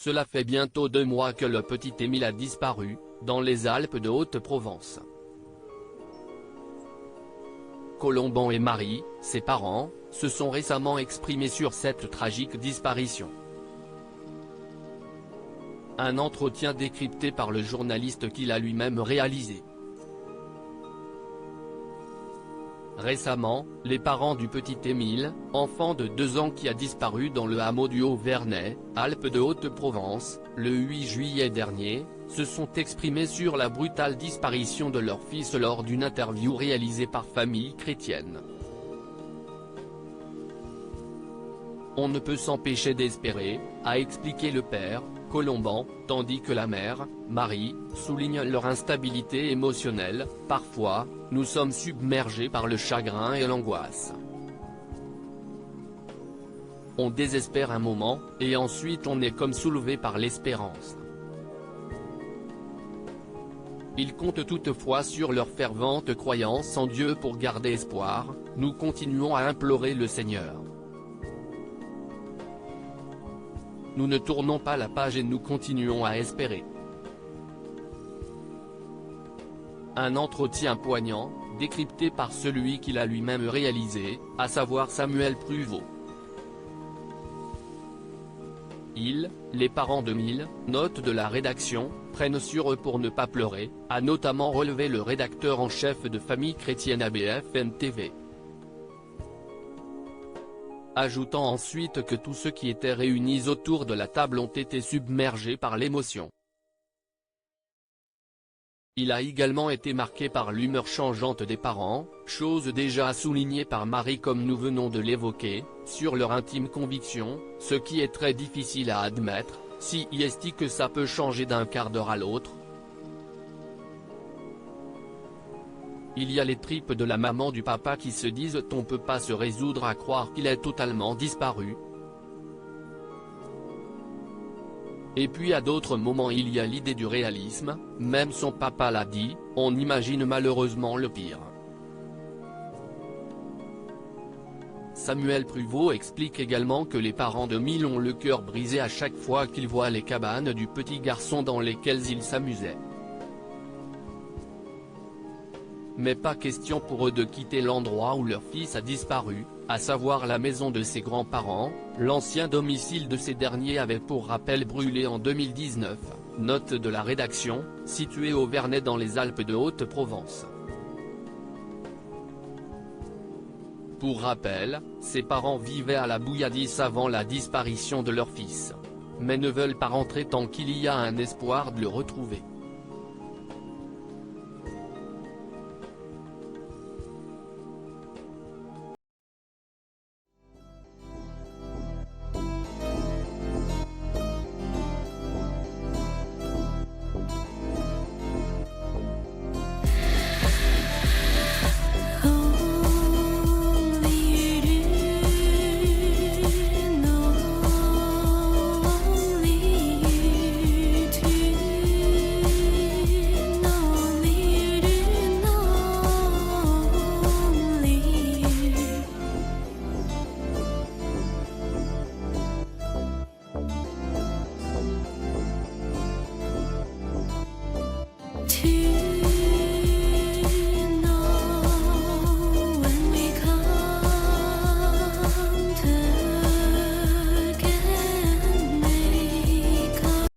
Cela fait bientôt 2 mois que le petit Émile a disparu, dans les Alpes de Haute-Provence. Colomban et Marie, ses parents, se sont récemment exprimés sur cette tragique disparition. Un entretien décrypté par le journaliste qu'il a lui-même réalisé. Récemment, les parents du petit Émile, enfant de 2 ans qui a disparu dans le hameau du Haut-Vernay, Alpes de Haute-Provence, le 8 juillet dernier, se sont exprimés sur la brutale disparition de leur fils lors d'une interview réalisée par Famille Chrétienne. On ne peut s'empêcher d'espérer, a expliqué le père, Colomban, tandis que la mère, Marie, souligne leur instabilité émotionnelle. Parfois, nous sommes submergés par le chagrin et l'angoisse. On désespère un moment, et ensuite on est comme soulevé par l'espérance. Ils comptent toutefois sur leur fervente croyance en Dieu pour garder espoir. Nous continuons à implorer le Seigneur. Nous ne tournons pas la page et nous continuons à espérer. Un entretien poignant, décrypté par celui qui l'a lui-même réalisé, à savoir Samuel Pruvot. Les parents d'Émile, note de la rédaction, prennent sur eux pour ne pas pleurer, a notamment relevé le rédacteur en chef de Famille Chrétienne à BFM TV. Ajoutant ensuite que tous ceux qui étaient réunis autour de la table ont été submergés par l'émotion. Il a également été marqué par l'humeur changeante des parents, chose déjà soulignée par Marie comme nous venons de l'évoquer, sur leur intime conviction, ce qui est très difficile à admettre, si est que ça peut changer d'un quart d'heure à l'autre. Il y a les tripes de la maman du papa qui se disent on peut pas se résoudre à croire qu'il est totalement disparu. Et puis à d'autres moments il y a l'idée du réalisme, même son papa l'a dit, on imagine malheureusement le pire. Samuel Pruvot explique également que les parents d'Émile ont le cœur brisé à chaque fois qu'ils voient les cabanes du petit garçon dans lesquelles il s'amusait. Mais pas question pour eux de quitter l'endroit où leur fils a disparu, à savoir la maison de ses grands-parents. L'ancien domicile de ces derniers avait pour rappel brûlé en 2019, note de la rédaction, situé au Vernay dans les Alpes de Haute-Provence. Pour rappel, ses parents vivaient à la Bouilladis avant la disparition de leur fils. Mais ne veulent pas rentrer tant qu'il y a un espoir de le retrouver.